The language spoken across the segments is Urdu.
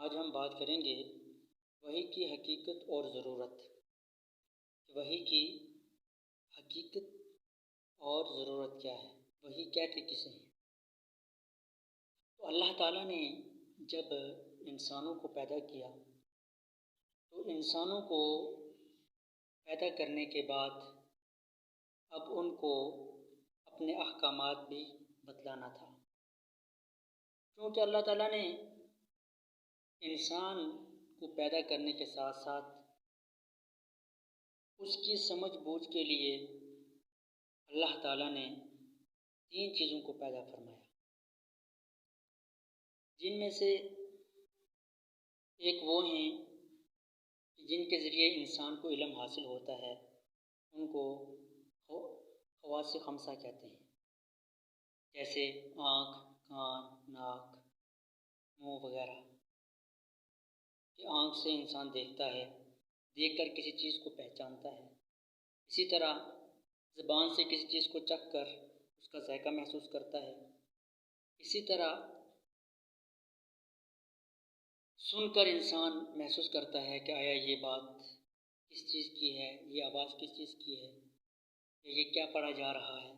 آج ہم بات کریں گے وحی کی حقیقت اور ضرورت. وحی کی حقیقت اور ضرورت کیا ہے؟ وحی کہتے کسے ہیں؟ تو اللہ تعالیٰ نے جب انسانوں کو پیدا کیا تو انسانوں کو پیدا کرنے کے بعد اب ان کو اپنے احکامات بھی بتلانا تھا، کیونکہ اللہ تعالیٰ نے انسان کو پیدا کرنے کے ساتھ ساتھ اس کی سمجھ بوجھ کے لیے اللہ تعالیٰ نے 3 چیزوں کو پیدا فرمایا، جن میں سے ایک وہ ہیں جن کے ذریعے انسان کو علم حاصل ہوتا ہے، ان کو حواس خمسہ کہتے ہیں، جیسے آنکھ، کان، ناک، منہ وغیرہ. کہ آنکھ سے انسان دیکھتا ہے، دیکھ کر کسی چیز کو پہچانتا ہے. اسی طرح زبان سے کسی چیز کو چکھ کر اس کا ذائقہ محسوس کرتا ہے. اسی طرح سن کر انسان محسوس کرتا ہے کہ آیا یہ بات کس چیز کی ہے، یہ آواز کس چیز کی ہے، یا یہ کیا پڑھا جا رہا ہے.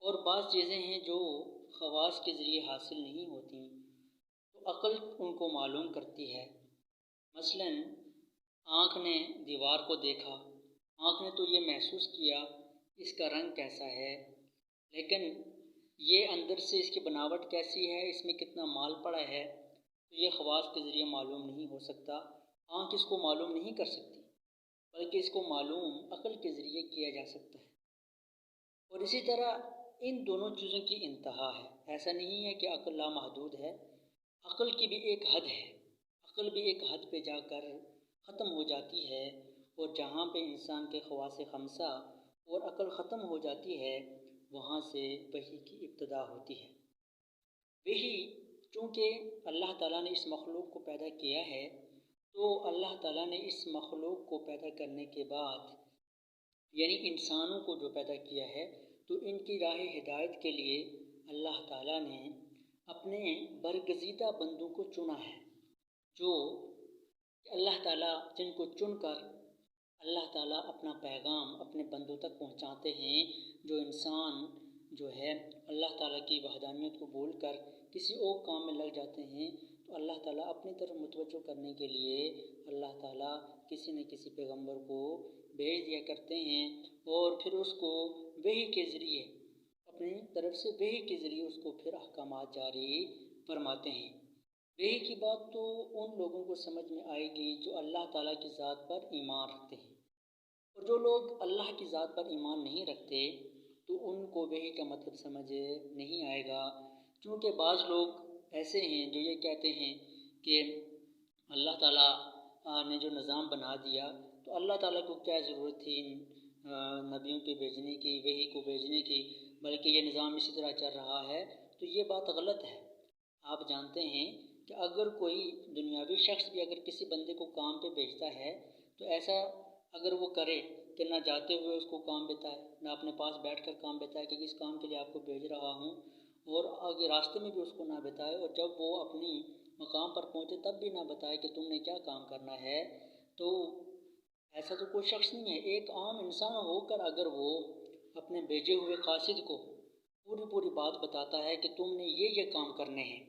اور بعض چیزیں ہیں جو حواس کے ذریعے حاصل نہیں ہوتی تو عقل ان کو معلوم کرتی ہے. مثلا آنکھ نے دیوار کو دیکھا، آنکھ نے تو یہ محسوس کیا اس کا رنگ کیسا ہے، لیکن یہ اندر سے اس کی بناوٹ کیسی ہے، اس میں کتنا مال پڑا ہے، تو یہ حواس کے ذریعے معلوم نہیں ہو سکتا. آنکھ اس کو معلوم نہیں کر سکتی، بلکہ اس کو معلوم عقل کے ذریعے کیا جا سکتا ہے. اور اسی طرح ان دونوں چیزوں کی انتہا ہے. ایسا نہیں ہے کہ عقل لامحدود ہے، عقل کی بھی ایک حد ہے. عقل بھی ایک حد پہ جا کر ختم ہو جاتی ہے، اور جہاں پہ انسان کے حواس خمسہ اور عقل ختم ہو جاتی ہے وہاں سے وحی کی ابتدا ہوتی ہے. وحی چونکہ اللہ تعالیٰ نے اس مخلوق کو پیدا کیا ہے، تو اللہ تعالیٰ نے اس مخلوق کو پیدا کرنے کے بعد یعنی انسانوں کو جو پیدا کیا ہے تو ان کی راہ ہدایت کے لیے اللہ تعالیٰ نے اپنے برگزیدہ بندوں کو چنا ہے، جو اللہ تعالیٰ جن کو چن کر اللہ تعالیٰ اپنا پیغام اپنے بندوں تک پہنچاتے ہیں. جو انسان جو ہے اللہ تعالیٰ کی وحدانیت کو بھول کر کسی اور کام میں لگ جاتے ہیں تو اللہ تعالیٰ اپنی طرف متوجہ کرنے کے لیے اللہ تعالیٰ کسی نہ کسی پیغمبر کو بھیج دیا کرتے ہیں، اور پھر اس کو وحی کے ذریعے اپنی طرف سے وحی کے ذریعے اس کو پھر احکامات جاری فرماتے ہیں. وحی کی بات تو ان لوگوں کو سمجھ میں آئے گی جو اللہ تعالیٰ کی ذات پر ایمان رکھتے ہیں، اور جو لوگ اللہ کی ذات پر ایمان نہیں رکھتے تو ان کو وحی کا مطلب سمجھ نہیں آئے گا. کیونکہ بعض لوگ ایسے ہیں جو یہ کہتے ہیں کہ اللہ تعالیٰ نے جو نظام بنا دیا تو اللہ تعالیٰ کو کیا ضرورت تھی نبیوں کے بھیجنے کی، وحی کو بھیجنے کی، بلکہ یہ نظام اسی طرح چل رہا ہے. تو یہ بات غلط ہے. آپ جانتے ہیں کہ اگر کوئی دنیاوی شخص بھی اگر کسی بندے کو کام پہ بھیجتا ہے تو ایسا اگر وہ کرے کہ نہ جاتے ہوئے اس کو کام بتائے، نہ اپنے پاس بیٹھ کر کام بتائے کہ کس کام کے لیے آپ کو بھیج رہا ہوں، اور آگے راستے میں بھی اس کو نہ بتائے، اور جب وہ اپنی مقام پر پہنچے تب بھی نہ بتائے کہ تم نے کیا کام کرنا ہے، تو ایسا تو کوئی شخص نہیں ہے. ایک عام انسان ہو کر اگر وہ اپنے بھیجے ہوئے قاصد کو پوری بات بتاتا ہے کہ تم نے یہ کام کرنے ہیں،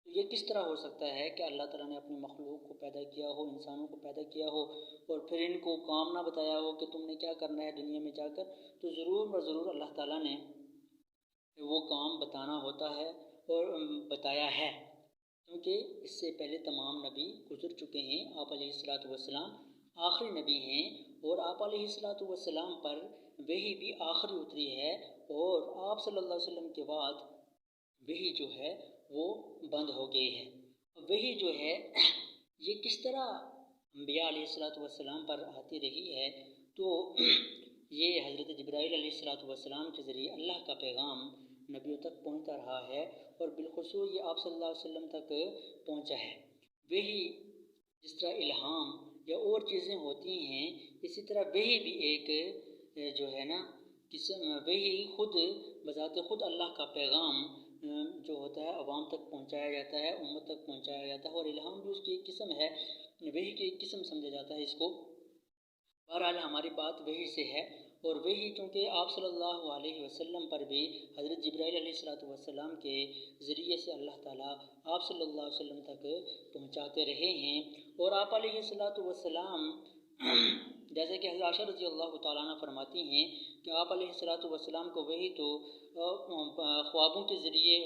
تو یہ کس طرح ہو سکتا ہے کہ اللہ تعالیٰ نے اپنے مخلوق کو پیدا کیا ہو، انسانوں کو پیدا کیا ہو، اور پھر ان کو کام نہ بتایا ہو کہ تم نے کیا کرنا ہے دنیا میں جا کر. تو ضرور اللہ تعالیٰ نے وہ کام بتانا ہوتا ہے اور بتایا ہے، کیونکہ اس سے پہلے تمام نبی گزر چکے ہیں. آپ علیہ السلام آخری نبی ہیں، اور آپ علیہ السلام پر وحی بھی آخری اتری ہے، اور آپ صلی اللہ علیہ وسلم کے بعد وحی جو ہے وہ بند ہو گئی ہے. وحی جو ہے یہ کس طرح انبیاء علیہ السلام پر آتی رہی ہے، تو یہ حضرت جبرائیل علیہ السلام کے ذریعے اللہ کا پیغام نبیوں تک پہنچتا رہا ہے، اور بالخصوص یہ آپ صلی اللہ علیہ وسلم تک پہنچا ہے. وحی جس طرح الہام یا اور چیزیں ہوتی ہیں، اسی طرح وحی بھی ایک جو ہے نا وحی خود بذات خود اللہ کا پیغام جو ہوتا ہے عوام تک پہنچایا جاتا ہے، امت تک پہنچایا جاتا ہے، اور الہام بھی اس کی ایک قسم ہے، وحی کی ایک قسم سمجھا جاتا ہے اس کو۔ بہرحال ہماری بات وحی سے ہے، اور وحی چونکہ آپ صلی اللہ علیہ وسلم پر بھی حضرت جبرائیل علیہ السلام کے ذریعے سے اللہ تعالیٰ آپ صلی اللہ علیہ وسلم تک پہنچاتے رہے ہیں، اور آپ علیہ السلام جیسے کہ حضرت عائشہ رضی اللہ تعالیٰ عنہ فرماتی ہیں کہ آپ علیہ السلام کو وحی تو خوابوں کے ذریعے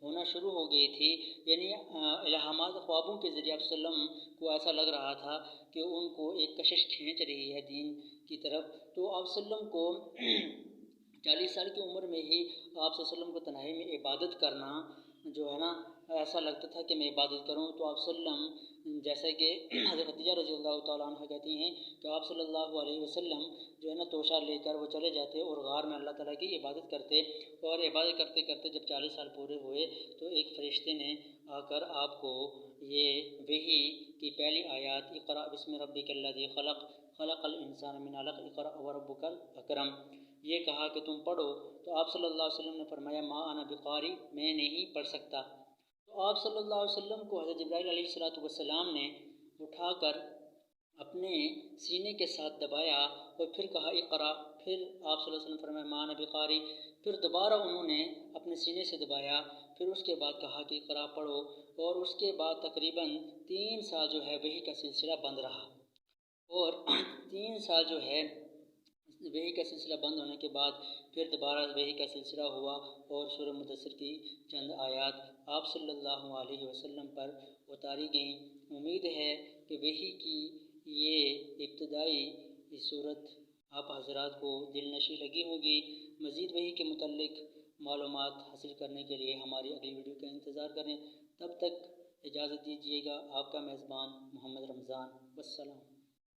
ہونا شروع ہو گئی تھی، یعنی الہامات خوابوں کے ذریعے آپ صلی اللہ علیہ وسلم کو ایسا لگ رہا تھا کہ ان کو ایک کشش کھینچ رہی ہے دین کی طرف، تو آپ صلی اللہ علیہ وسلم کو 40 سال کی عمر میں ہی آپ صلی اللہ علیہ وسلم کو تنہائی میں عبادت کرنا جو ہے نا ایسا لگتا تھا کہ میں عبادت کروں، تو آپ صلی اللہ علیہ وسلم جیسے کہ حضرت خدیجہ رضی اللہ تعالیٰ عنہ کہتی ہیں کہ آپ صلی اللہ علیہ وسلم جو ہے نا توشہ لے کر وہ چلے جاتے اور غار میں اللہ تعالیٰ کی عبادت کرتے، اور عبادت کرتے کرتے جب 40 سال پورے ہوئے تو ایک فرشتے نے آ کر آپ کو یہ وحی کی پہلی آیات اقرأ بسم ربک الذی خلق خلق الانسان من علق اقرأ وربک الاکرم یہ کہا کہ تم پڑھو، تو آپ صلی اللہ علیہ وسلم نے فرمایا ما انا بقاری، میں نہیں پڑھ سکتا، تو آپ صلی اللہ علیہ وسلم کو حضرت جبرائیل علیہ السلام نے اٹھا کر اپنے سینے کے ساتھ دبایا اور پھر کہا اقرا، پھر آپ صلی اللہ علیہ وسلم فرمایا ما انا بقاری، پھر دوبارہ انہوں نے اپنے سینے سے دبایا، پھر اس کے بعد کہا کہ اقرا پڑھو، اور اس کے بعد تقریباً 3 سال جو ہے وحی کا سلسلہ بند رہا، اور 3 سال جو ہے وحی کا سلسلہ بند ہونے کے بعد پھر دوبارہ وحی کا سلسلہ ہوا، اور سورہ مدثر کی چند آیات آپ صلی اللہ علیہ وسلم پر اتاری گئیں۔ امید ہے کہ وحی کی یہ ابتدائی صورت آپ حضرات کو دل نشیں لگی ہوگی۔ مزید وحی کے متعلق معلومات حاصل کرنے کے لیے ہماری اگلی ویڈیو کا انتظار کریں، تب تک اجازت دیجیے گا۔ آپ کا میزبان محمد رمضان، والسلام۔